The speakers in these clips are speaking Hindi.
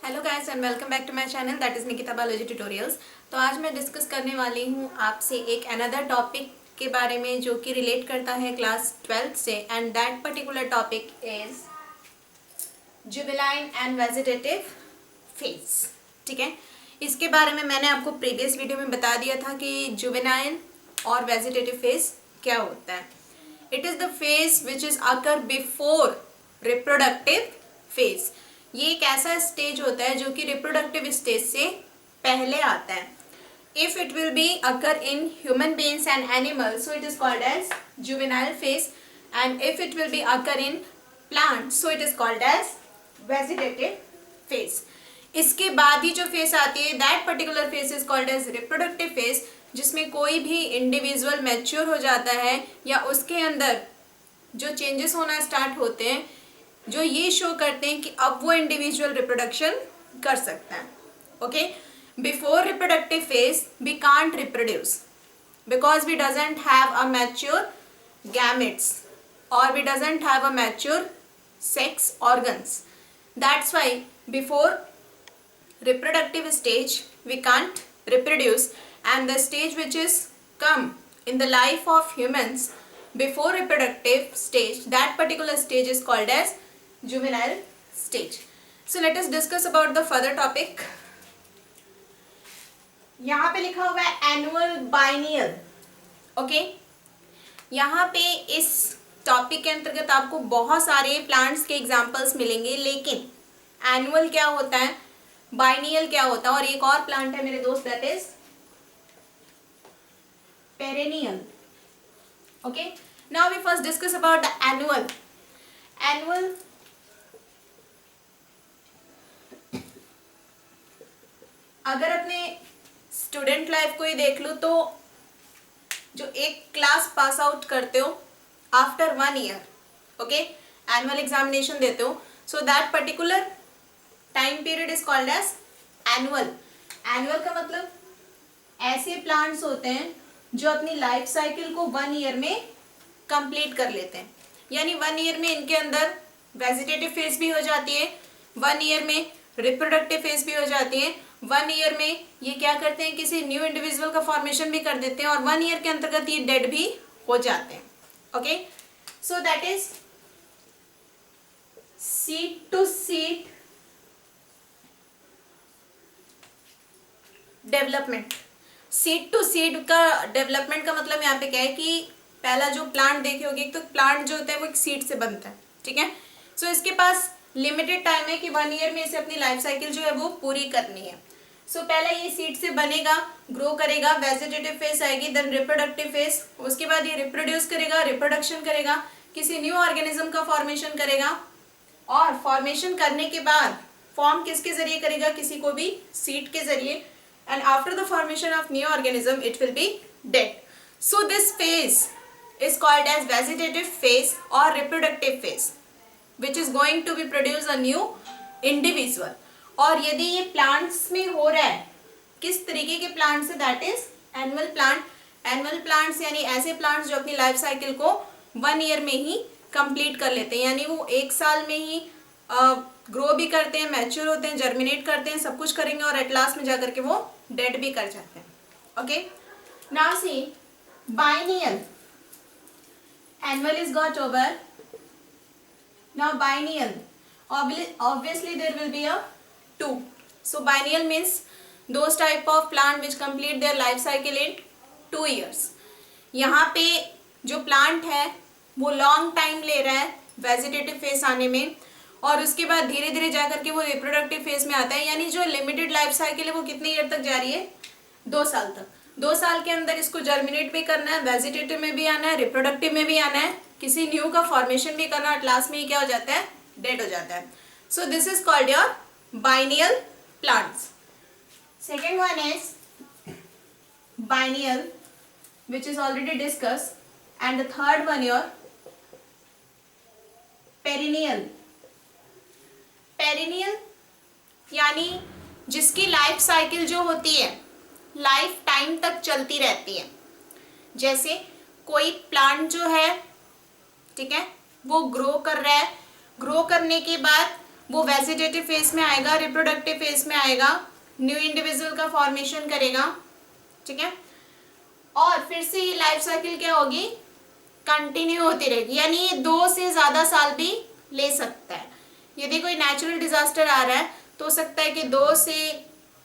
Hello guys and welcome back to my channel that is Nikita biology tutorials. तो आज मैं डिस्कस करने वाली हूँ आपसे एक अनदर टॉपिक के बारे में जो कि रिलेट करता है क्लास 12th से, and that particular topic is juvenile and vegetative phase. ठीक है, इसके बारे में मैंने आपको प्रीवियस वीडियो में बता दिया था कि जुवेनाइल और वेजिटेटिव फेज क्या होता है। It is the phase which is occur before reproductive phase. ये एक ऐसा स्टेज होता है जो कि रिप्रोडक्टिव स्टेज से पहले आता है। If it will be occur in human beings and animals so it is called as juvenile phase, and if it will be occur in plants so it is called as vegetative phase. इसके बाद ही जो फेज आती है that particular phase is called as reproductive phase, जिसमें कोई भी इंडिविजुअल मैच्योर हो जाता है या उसके अंदर जो चेंजेस होना स्टार्ट होते हैं जो ये शो करते हैं कि अब वो इंडिविजुअल रिप्रोडक्शन कर सकता है। Okay, before reproductive phase we can't reproduce because we doesn't have a mature gametes और we doesn't have a mature sex organs. That's why before reproductive stage we can't reproduce, and the stage which is come in the life of humans before reproductive stage, that particular stage is called as juvenile stage. So let us discuss about the further topic. यहाँ पे लिखा हुआ है annual biennial. ओके, यहाँ पे इस टॉपिक के अंतर्गत आपको बहुत सारे प्लांट्स के एग्जाम्पल्स मिलेंगे, लेकिन एनुअल क्या होता है, बाइनियल क्या होता है, और एक और प्लांट है मेरे दोस्त that is perennial. Okay, now we first discuss about the annual. Annual अगर अपने स्टूडेंट लाइफ को ही देख लो तो जो एक क्लास पास आउट करते हो after 1 year, okay, annual examination देते हो, so that particular time period is called as annual. Annual का मतलब ऐसे प्लांट्स होते हैं जो अपनी लाइफ साइकिल को 1 ईयर में कंप्लीट कर लेते हैं, यानी 1 ईयर में इनके अंदर वेजिटेटिव फेज भी हो जाती है, 1 ईयर में रिप्रोडक्टिव फेज भी हो जाती है, 1 ईयर में ये क्या करते हैं, किसी न्यू इंडिविजुअल का फॉर्मेशन भी कर देते हैं, और 1 ईयर के अंतर्गत ये डेड भी हो जाते हैं। Okay, so that is seed to seed development. Seed to seed का डेवलपमेंट का मतलब यहाँ पे क्या है कि पहला जो प्लांट देखे होगे, तो प्लांट जो होता है वो एक सीड से बनता है, ठीक है। सो इसके पास लिमिटेड टाइम है कि 1 ईयर में इसे अपनी लाइफ साइकिल जो है वो पूरी करनी है। सो पहले ये सीड से बनेगा, ग्रो करेगा, वेजिटेटिव फेज आएगी, देन रिप्रोडक्टिव फेज, उसके बाद ये रिप्रोड्यूस करेगा, रिप्रोडक्शन करेगा, किसी न्यू ऑर्गेनिज्म का फॉर्मेशन करेगा, और फॉर्मेशन करने के बाद फॉर्म किसके जरिए करेगा, किसी को भी सीड के जरिए, and after the formation of new organism it will be dead. So this phase is called as vegetative phase or reproductive phase, which is going to be produce a new individual. और यदि ये plants में हो रहा है, किस तरीके के plants है, that is annual plant. Annual plants यानी ऐसे plants जो अपनी life cycle को 1 year में ही complete कर लेते हैं, यानी वो 1 साल में ही ग्रो भी करते हैं, मैच्योर होते हैं, जर्मिनेट करते हैं, सब कुछ करेंगे, और एट लास्ट में जाकर के वो डेड भी कर जाते हैं। Okay, now C biennial. Annual is got over, now biennial obviously there will be a 2. So biennial means those type of plant which complete their life cycle in 2 years. यहाँ पे जो प्लांट है वो लॉन्ग टाइम ले रहा है वेजिटेटिव फेज आने में, और उसके बाद धीरे धीरे जाकर के वो रिप्रोडक्टिव फेज में आता है, यानी जो लिमिटेड लाइफ साइकिल है वो कितने ईयर तक जा रही है, 2 साल तक। 2 साल के अंदर इसको जर्मिनेट भी करना है, वेजिटेटिव में भी आना है, रिप्रोडक्टिव में भी आना है, किसी न्यू का फॉर्मेशन भी करना है, लास्ट में ये क्या हो जाता है, डेड हो जाता है। So this is called your biennial plants. Second one is biennial which is already discuss, and the third one your perennial. Perennial यानी जिसकी लाइफ साइकिल जो होती है लाइफ टाइम तक चलती रहती है। जैसे कोई प्लांट जो है, ठीक है, वो ग्रो कर रहा है, ग्रो करने के बाद वो वेजिटेटिव फेज में आएगा, रिप्रोडक्टिव फेज में आएगा, न्यू इंडिविजुअल का फॉर्मेशन करेगा, ठीक है, और फिर से ये लाइफ साइकिल क्या होगी, कंटिन्यू होती रहेगी, यानी ये 2 से ज्यादा साल भी ले सकता है। यदि कोई नेचुरल डिजास्टर आ रहा है तो हो सकता है कि 2 से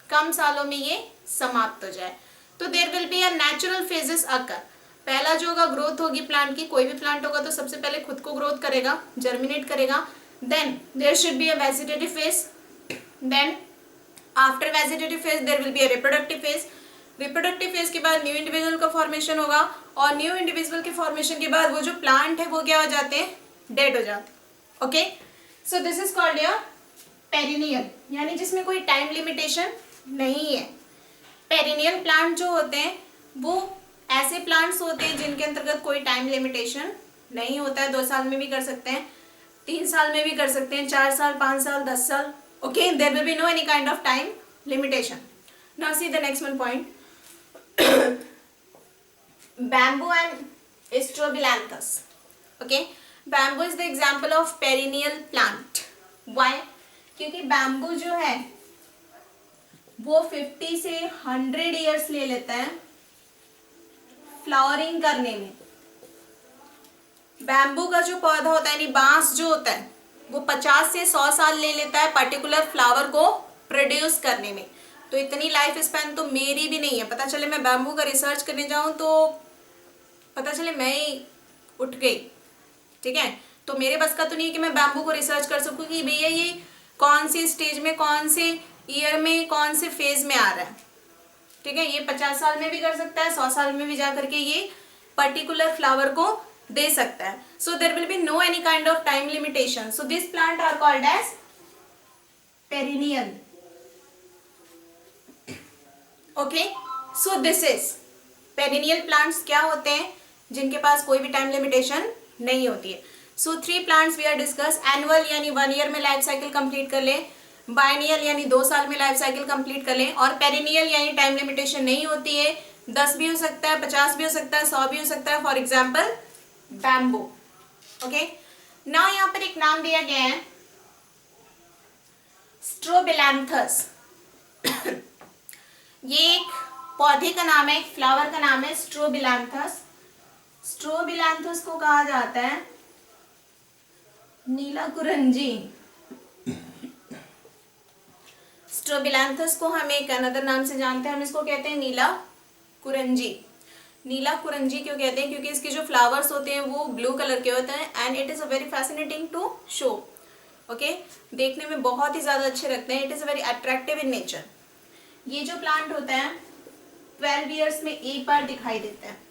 कम सालों में ये समाप्त हो जाए। तो there will be a natural phases occur. पहला जो होगा ग्रोथ होगी प्लांट की, कोई भी प्लांट होगा तो सबसे पहले खुद को ग्रोथ करेगा, जर्मिनेट करेगा, then there should be a vegetative phase, then after vegetative phase there will be a reproductive phase, reproductive phase के बाद न्यू इंडिविजुअल का फॉर्मेशन होगा, और न्यू इंडिविजुअल के फॉर्मेशन के बाद वो जो प्लांट है वो क्या हो जाते हैं, डेड हो जाते हैं। Okay, so this is called your perennial, यानी जिसमें कोई टाइम लिमिटेशन नहीं है। पेरिनियल प्लांट जो होते हैं वो ऐसे प्लांट्स होते हैं जिनके अंतर्गत कोई टाइम लिमिटेशन नहीं होता है। 2 साल में भी कर सकते हैं, 3 साल में भी कर सकते हैं, 4 साल, 5 साल, 10 साल। Okay, there will be no any kind of time limitation. Now see the next one point, bamboo and strobilanthes. Okay, bamboo is the example of perennial plant. Why? क्योंकि बैम्बू जो है वो 50 से 100 ईयर्स ले लेता है फ्लावरिंग करने में। बैम्बू का जो पौधा होता है यानी बांस जो होता है वो 50 से 100 साल ले लेता है पर्टिकुलर फ्लावर को प्रोड्यूस करने में। तो इतनी लाइफ स्पैन तो मेरी भी नहीं है। पता चले मैं बैम्बू का रिसर्च करने जाऊं तो पता चले मैं ही उठ गई, ठीक है, तो मेरे बस का तो नहीं है कि मैं बैम्बू को रिसर्च कर सकूं कि भैया ये कौन सी स्टेज में, कौन से ईयर में, कौन से फेज में आ रहा है, ठीक है। ये 50 साल में भी कर सकता है, 100 साल में भी जा करके ये पर्टिकुलर फ्लावर को दे सकता है। So there will be no any kind of time limitation. So this plant are called as perennial. Okay, so this is perennial plants क्या होते हैं जिनके पास कोई भी टाइम लिमिटेशन नहीं होती है। So 3 plants we are discuss. Annual यानी 1 ईयर में लाइफ साइकिल कंप्लीट कर ले, बाइनियल यानी 2 साल में लाइफ साइकिल कंप्लीट कर ले, और पेरिनियल यानी टाइम लिमिटेशन नहीं होती है। 10 भी हो सकता है, 50 भी हो सकता है, 100 भी हो सकता है। For example bamboo. Okay, now यहाँ पर एक नाम दिया गया है स्ट्रोबिलैंथस। ये एक पौधे का नाम है, एक फ्लावर का नाम है स्ट्रोबिलैंथस। स्ट्रोबिलैंथस को कहा जाता है नीला कुरंजी। स्ट्रोबिलैंथस को हम एक अनदर नाम से जानते हैं, हम इसको कहते हैं नीला कुरंजी। नीला कुरंजी क्यों कहते हैं? क्योंकि इसके जो फ्लावर्स होते हैं वो ब्लू कलर के होते हैं and it is a very fascinating to show. Okay, देखने में बहुत ही ज़्यादा अच्छे लगते हैं। It is very attractive in nature. ये जो प्लांट होता है 12 ईयर्स में एक बार दिखाई देता है।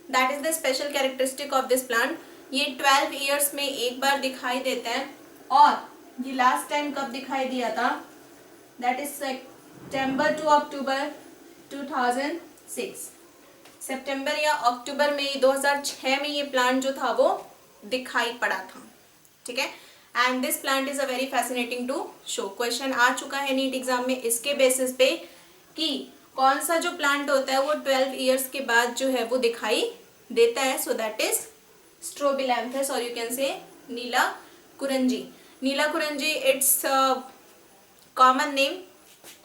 That is the special characteristic of this plant. ये 12 ईयर्स में एक बार दिखाई देता है, और ये लास्ट टाइम कब दिखाई दिया था? दैट इज सितंबर टू अक्टूबर 2006। सितंबर या अक्टूबर में 2006 में ये प्लांट जो था वो दिखाई पड़ा था, ठीक है। And this plant is a very fascinating to show. Question आ चुका है नीट एग्जाम में इसके बेसिस पे कि कौन सा जो प्लांट होता है वो 12 ईयर्स के बाद जो है वो दिखाई देता है। सो दैट इज स्ट्रोबिलैंथस, और you can say Neela Kurinji. Neela Kurinji, it's common name.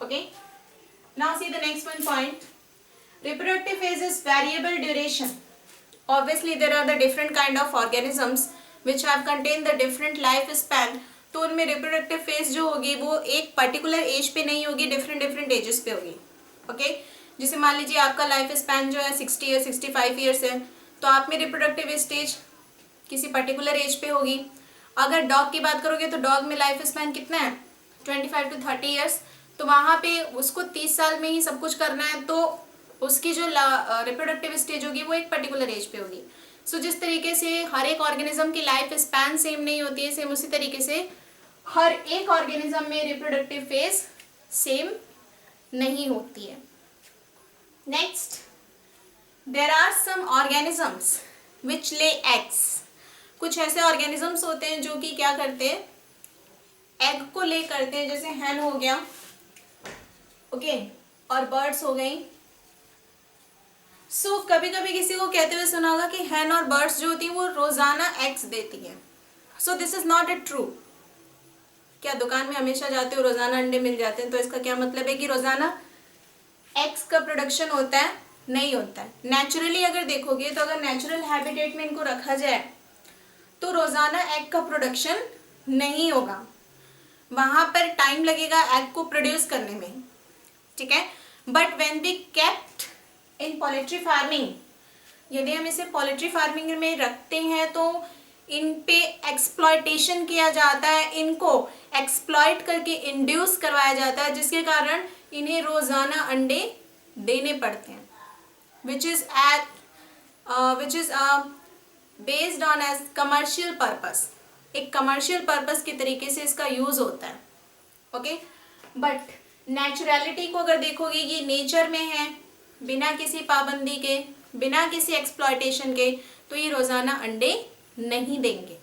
Okay, now see the next one point. Reproductive phase is variable duration. Obviously there are the different kind of organisms which have contained the different life span. तो उनमें reproductive phase जो होगी वो एक particular age पे नहीं होगी, different ages पे होगी। ओके, जैसे मान लीजिए आपका लाइफ स्पैन जो है 60 या 65 ईयर्स है, तो आप में रिप्रोडक्टिव स्टेज किसी पर्टिकुलर एज पे होगी। अगर डॉग की बात करोगे तो डॉग में लाइफ स्पैन कितना है? 25 to 30 ईयर्स। तो वहाँ पे उसको 30 साल में ही सब कुछ करना है, तो उसकी जो रिप्रोडक्टिव स्टेज होगी वो एक पर्टिकुलर एज पे होगी। सो जिस तरीके से हर एक ऑर्गेनिज्म की लाइफ स्पैन सेम नहीं होती है, सेम उसी तरीके से हर एक ऑर्गेनिज्म में रिप्रोडक्टिव फेज सेम नहीं होती है। Next, there are some organisms which lay eggs. कुछ ऐसे ऑर्गेनिजम्स होते हैं जो कि क्या करते हैं, एग को ले करते हैं, जैसे हैन हो गया, ओके, और बर्ड्स हो गई। सो कभी कभी किसी को कहते हुए सुना होगा कि हैन और बर्ड्स जो होती हैं वो रोजाना एग्स देती हैं। सो this is not a true. क्या दुकान में हमेशा जाते हो रोजाना अंडे मिल जाते हैं, तो इसका क्या मतलब है कि रोजाना एग्स का प्रोडक्शन होता है? नहीं होता है। नेचुरली अगर देखोगे तो अगर नेचुरल हैबिटेट में इनको रखा जाए तो रोजाना एग का प्रोडक्शन नहीं होगा, वहां पर टाइम लगेगा एग को प्रोड्यूस करने में, ठीक है। But when we kept in poultry farming, यदि हम इसे पोल्ट्री फार्मिंग में रखते हैं तो इन पे एक्सप्लॉयटेशन किया जाता है, इनको एक्सप्लॉयट करके इंड्यूस करवाया जाता है, जिसके कारण इन्हें रोजाना अंडे देने पड़ते हैं, which is based on as commercial purpose. एक कमर्शियल पर्पस के तरीके से इसका यूज होता है, ओके। बट नेचुरलिटी को अगर देखोगे, ये नेचर में है, बिना किसी पाबंदी के, बिना किसी एक्सप्लॉयटेशन के, तो ये रोजाना अंडे नहीं देंगे।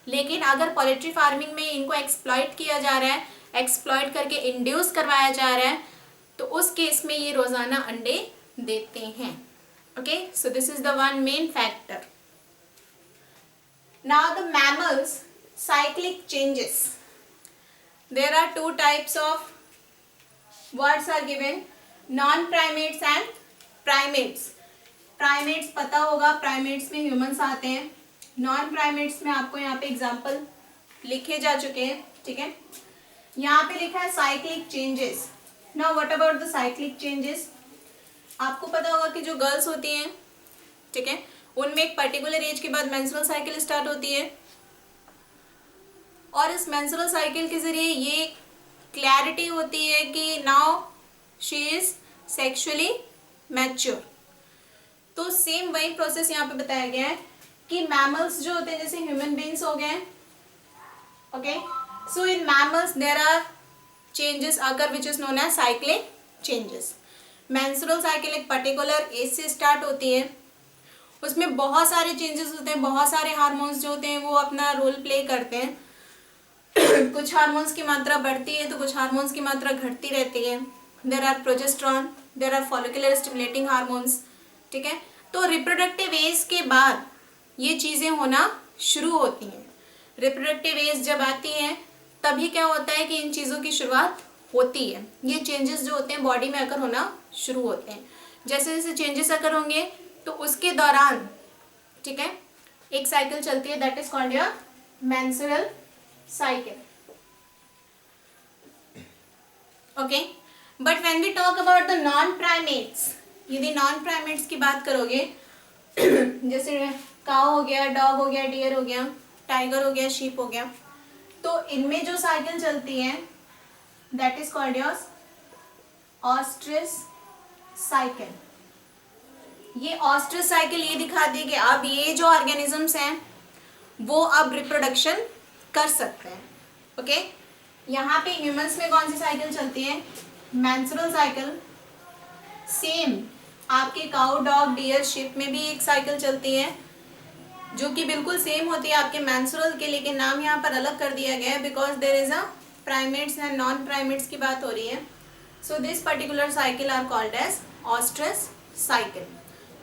लेकिन अगर पोल्ट्री फार्मिंग में इनको एक्सप्लॉइट किया जा रहा है, एक्सप्लॉइट करके इंड्यूस करवाया जा रहा है, तो उस केस में ये रोजाना अंडे देते हैं, okay. So this is the one main factor. Now the mammals cyclic changes. There are two types of words are given, non-primates and primates. Primates पता होगा, primates में humans आते हैं, non-primates में आपको यहाँ पे एग्जाम्पल लिखे जा चुके हैं, ठीक है। यहाँ पे लिखा है cyclic changes. Now what about the cyclic changes? आपको पता होगा कि जो गर्ल्स होती हैं, ठीक है, उनमें एक पर्टिकुलर एज के बाद मेंस्ट्रुअल साइकिल स्टार्ट होती है, और इस मेंस्ट्रुअल साइकिल के जरिए ये क्लैरिटी होती है कि now she is sexually mature. तो सेम वही प्रोसेस यहाँ पे बताया गया है कि मैमल्स जो होते हैं, जैसे ह्यूमन बीइंग्स हो गए, okay. So in mammals there are changes occur which is known as cyclic changes. Menstrual cycle एक पर्टिकुलर एज से स्टार्ट होती है, उसमें बहुत सारे चेंजेस होते हैं, बहुत सारे हार्मोन्स जो होते हैं वो अपना रोल प्ले करते हैं। कुछ हार्मोन्स की मात्रा बढ़ती है तो कुछ हार्मोन्स की मात्रा घटती रहती है। There are progesterone, there are follicular stimulating hormones, ठीक है। तो रिप्रोडक्टिव एज के बाद ये चीज़ें होना शुरू होती हैं। रिप्रोडक्टिव एज जब आती है तभी क्या होता है कि इन चीज़ों की शुरुआत होती है, ये चेंजेस जो होते हैं बॉडी में अगर होना शुरू होते हैं। जैसे जैसे चेंजेस अगर होंगे तो उसके दौरान, ठीक है, एक साइकिल चलती है, that is called your menstrual cycle, okay. But when we talk about the non primates, यदि नॉन प्राइमेट्स की बात करोगे जैसे काऊ हो गया, डॉग हो गया, डियर हो गया, टाइगर हो गया, शीप हो गया, तो इनमें जो साइकिल चलती है that is called your ostrich cycle. ये ऑस्ट्रिच साइकिल ये दिखाती है कि अब ये जो ऑर्गेनिजम्स हैं वो अब रिप्रोडक्शन कर सकते हैं, ओके। यहाँ पे ह्यूमंस में कौन सी साइकिल चलती है? Menstrual cycle. सेम आपके काऊ, डॉग, डियर, शिप में भी एक साइकिल चलती है जो कि बिल्कुल सेम होती है आपके मेंस्ट्रुअल के, लेकिन नाम यहाँ पर अलग कर दिया गया है because there is a primates and non primates की बात हो रही है। So this particular cycle are called as ostrich cycle.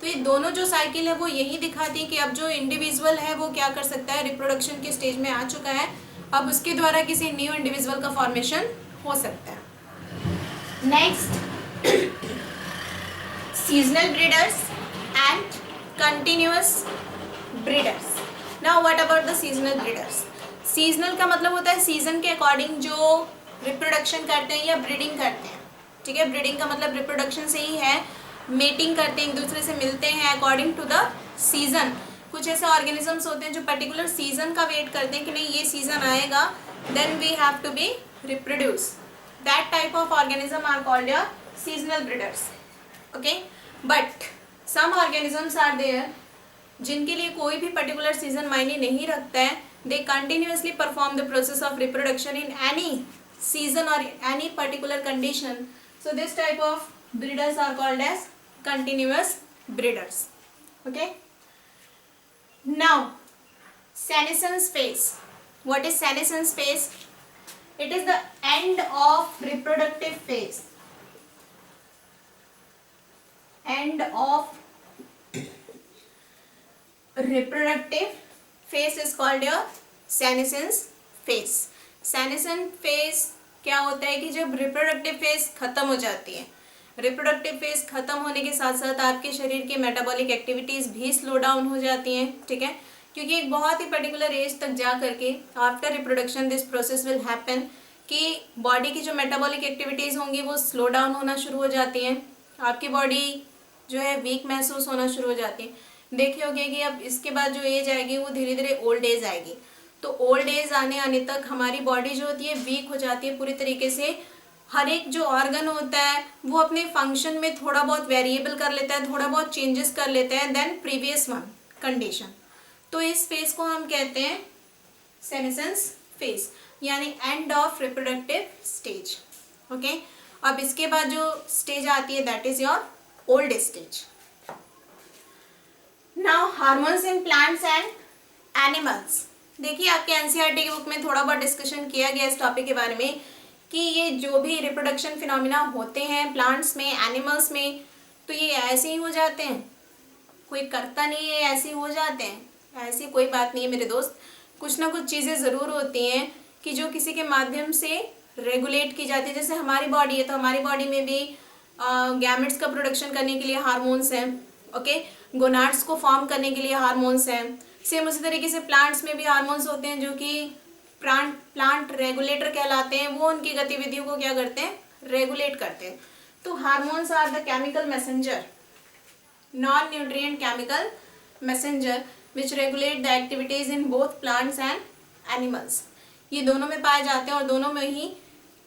तो ये दोनों जो साइकिल है वो यही दिखाती है कि अब जो इंडिविजुअल है वो क्या कर सकता है, रिप्रोडक्शन के स्टेज में आ चुका है, अब उसके द्वारा किसी न्यू इंडिविजुअल का फॉर्मेशन हो सकता है। Next, seasonal breeders and continuous breeders. Now what about the seasonal breeders? Seasonal का मतलब होता है सीजन के अकॉर्डिंग जो रिप्रोडक्शन करते हैं या ब्रीडिंग करते हैं, ठीक है। ब्रीडिंग का मतलब रिप्रोडक्शन से ही है, मेटिंग करते हैं, एक दूसरे से मिलते हैं अकॉर्डिंग टू द सीजन। कुछ ऐसे ऑर्गेनिजम्स होते हैं जो पर्टिकुलर सीजन का वेट करते हैं कि नहीं ये सीजन आएगा then we have to be reproduce. That type of organism are called your seasonal breeders, okay. But some organisms are there जिनके लिए कोई भी पर्टिकुलर सीजन मायने नहीं रखता है, they continuously perform the process of reproduction in any season or any particular condition. So this type of breeders are called as continuous breeders, okay. Now senescence phase. What is senescence phase? It is the end of reproductive phase. End of reproductive phase is called your senescence phase. Senescent phase क्या होता है कि जब रिप्रोडक्टिव फेज खत्म हो जाती है, रिप्रोडक्टिव फेज खत्म होने के साथ साथ आपके शरीर की मेटाबॉलिक एक्टिविटीज भी स्लो डाउन हो जाती हैं, ठीक है, क्योंकि एक बहुत ही पर्टिकुलर एज तक जा करके after reproduction this process will happen कि बॉडी की जो मेटाबॉलिक एक्टिविटीज होंगी वो स्लो डाउन होना शुरू हो जाती हैं, आपकी बॉडी जो है वीक महसूस होना शुरू हो जाती है। देखिए होगे कि अब इसके बाद जो एज आएगी वो धीरे धीरे ओल्ड एज आएगी, तो ओल्ड एज आने आने तक हमारी बॉडी जो होती है वीक हो जाती है पूरी तरीके से। हर एक जो ऑर्गन होता है वो अपने फंक्शन में थोड़ा बहुत वेरिएबल कर लेता है, थोड़ा बहुत चेंजेस कर लेता है देन प्रीवियस वन कंडीशन। तो इस फेज को हम कहते हैं सेनेसेंस फेज, यानी end of reproductive stage. Okay, अब इसके बाद जो स्टेज आती है that is your old stage. Now hormones in plants and animals. देखिए आपके एनसीईआरटी की बुक में थोड़ा बहुत डिस्कशन किया गया इस टॉपिक के बारे में कि ये जो भी रिप्रोडक्शन फिनोमिना होते हैं प्लांट्स में, एनिमल्स में, तो ये ऐसे ही हो जाते हैं, कोई करता नहीं है, ऐसे ही हो जाते हैं, ऐसी कोई बात नहीं है मेरे दोस्त। कुछ ना कुछ चीज़ें ज़रूर होती हैं कि जो किसी के माध्यम से रेगुलेट की जाती है। जैसे हमारी बॉडी है तो हमारी बॉडी में भी गैमेट्स का प्रोडक्शन करने के लिए हार्मोन्स हैं, ओके, गोनाड्स को फॉर्म करने के लिए हार्मोन्स हैं। सेम उसी तरीके से प्लांट्स में भी हार्मोन्स होते हैं जो कि प्लांट रेगुलेटर कहलाते हैं, वो उनकी गतिविधियों को क्या करते हैं, रेगुलेट करते हैं। तो hormones are the chemical messenger, non nutrient chemical messenger which regulate the activities in both plants and animals. ये दोनों में पाए जाते हैं और दोनों में ही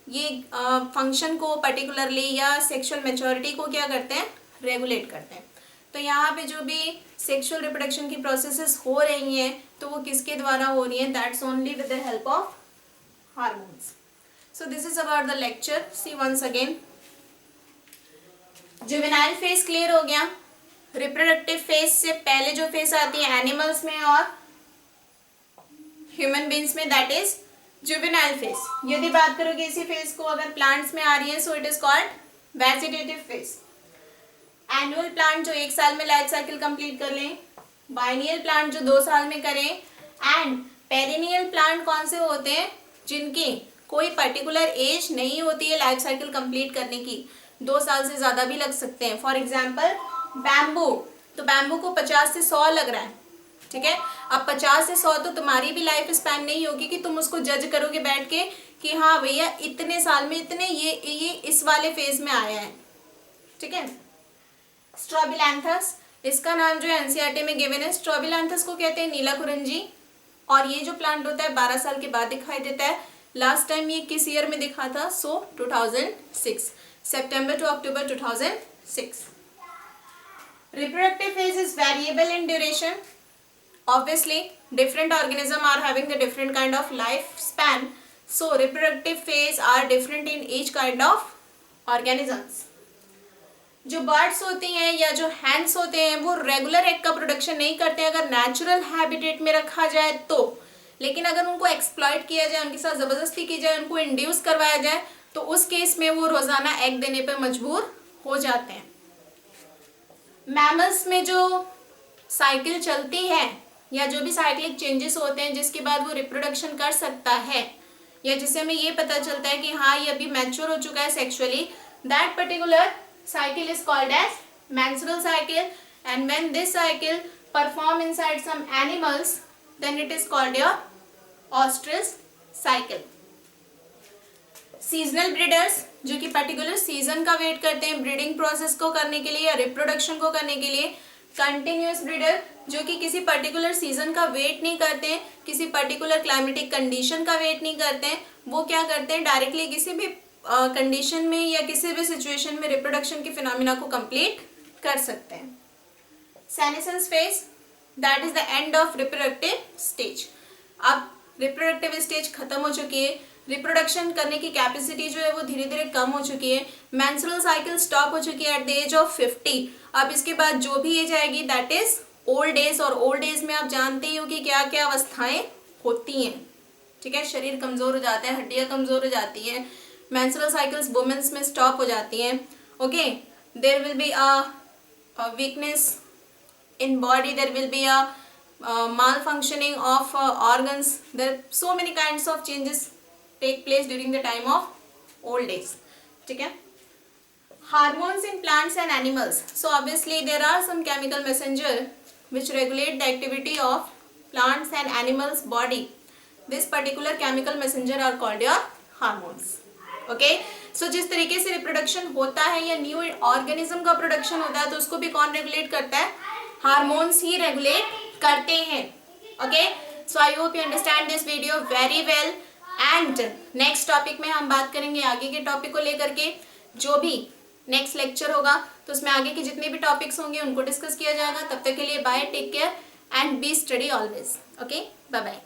ये फंक्शन को पर्टिकुलरली या सेक्सुअल मैच्योरिटी को क्या करते हैं, रेगुलेट करते हैं। तो यहाँ पे जो भी सेक्सुअल रिप्रोडक्शन की प्रोसेसेस हो रही हैं तो वो किसके द्वारा हो रही हैं, that's only with the help of hormones. So this is about the lecture, see once again. Juvenile phase clear हो गया। रिप्रोडक्टिव फेज से पहले जो फेज आती है एनिमल्स में और ह्यूमन बींग्स में दैट इज जुवेनाइल फेज। यदि बात करोगे इसी फेज को अगर प्लांट्स में आ रही है सो it is called vegetative phase. Annual plant जो 1 साल में लाइफ साइकिल कंप्लीट कर लें, बाइनियल प्लांट जो 2 साल में करें, एंड पेरिनियल प्लांट कौन से होते हैं जिनकी कोई पर्टिकुलर एज नहीं होती है लाइफ साइकिल कंप्लीट करने की, 2 साल से ज़्यादा भी लग सकते हैं। फॉर एग्जाम्पल बैम्बू, तो बैम्बू को 50 से 100 लग रहा है, ठीक है। अब 50 से 100 तो तुम्हारी भी लाइफ स्पैन नहीं होगी कि तुम उसको जज करोगे बैठ के कि हाँ भैया इतने साल में इतने ये इस वाले फेज में आया है, ठीक है। स्ट्रॉबिलैंथस, इसका नाम जो है एनसीईआरटी में गिवन है। स्ट्रॉबिलैंथस को कहते हैं नीला कुरंजी, और ये जो प्लांट होता है 12 साल के बाद दिखाई देता है। लास्ट टाइम ये किस ईयर में दिखा था, सो 2006, सितंबर to October 2006। Reproductive phase is variable in duration. Obviously, different organisms are having the different kind of lifespan. So, reproductive phase are different in each kind of organisms. जो बर्ड्स होती हैं या जो हैंड्स होते हैं वो रेगुलर एग का प्रोडक्शन नहीं करते हैं अगर नेचुरल हैबिटेट में रखा जाए तो, लेकिन अगर उनको एक्सप्लॉइट किया जाए, उनके साथ ज़बरदस्ती की जाए, उनको इंड्यूस करवाया जाए तो उस केस में वो रोज़ाना एग देने पर मजबूर हो जाते हैं। मैमल्स में जो साइकिल चलती है या जो भी साइक्लिक चेंजेस होते हैं जिसके बाद वो रिप्रोडक्शन कर सकता है या जिससे हमें ये पता चलता है कि हाँ ये अभी मैच्योर हो चुका है sexually, that particular cycle is called as menstrual cycle, and when this cycle perform inside some animals then it is called your ostrich cycle. Seasonal breeders जो कि पर्टिकुलर सीजन का वेट करते हैं ब्रीडिंग प्रोसेस को करने के लिए या रिप्रोडक्शन को करने के लिए। कंटिन्यूस ब्रीडर जो कि किसी पर्टिकुलर सीजन का वेट नहीं करते हैं, किसी पर्टिकुलर क्लाइमेटिक कंडीशन का वेट नहीं करते हैं, वो क्या करते हैं डायरेक्टली किसी भी कंडीशन में या किसी भी सिचुएशन में रिप्रोडक्शन के फिनोमिना को कंप्लीट कर सकते हैं। Senescence phase that is the end of reproductive stage. अब रिप्रोडक्टिव स्टेज खत्म हो चुकी है, रिप्रोडक्शन करने की कैपेसिटी जो है वो धीरे धीरे कम हो चुकी है, मेंस्ट्रुअल साइकिल स्टॉप हो चुकी है एट द एज ऑफ 50। अब इसके बाद जो भी एज आएगी दैट इज ओल्ड एज, और ओल्ड एज में आप जानते ही हो कि क्या क्या अवस्थाएं होती हैं, ठीक है। शरीर कमजोर हो जाता है, हड्डियां कमजोर हो जाती हैं, menstrual cycles वुमेन्स में स्टॉप हो जाती हैं, ओके। There will be a weakness in body, there will be a malfunctioning of organs, there are so many kinds of changes take place during the time of old age. ठीक है. Hormones in plants and animals. So obviously there are some chemical messenger which regulate the activity of plants and animals body. This particular chemical messenger are called your hormones. Okay. So जिस तरीके से रिप्रोडक्शन होता है या न्यू ऑर्गेनिज्म का प्रोडक्शन होता है तो उसको भी कौन रेगुलेट करता है? हार्मोन्स ही रेगुलेट करते हैं. Okay. So I hope you understand this video very well. And next topic में हम बात करेंगे आगे के टॉपिक को लेकर के. जो भी नेक्स्ट लेक्चर होगा तो उसमें आगे के जितने भी टॉपिक्स होंगे उनको डिस्कस किया जाएगा. तब तक के लिए bye, take care and be study always. Okay, bye bye.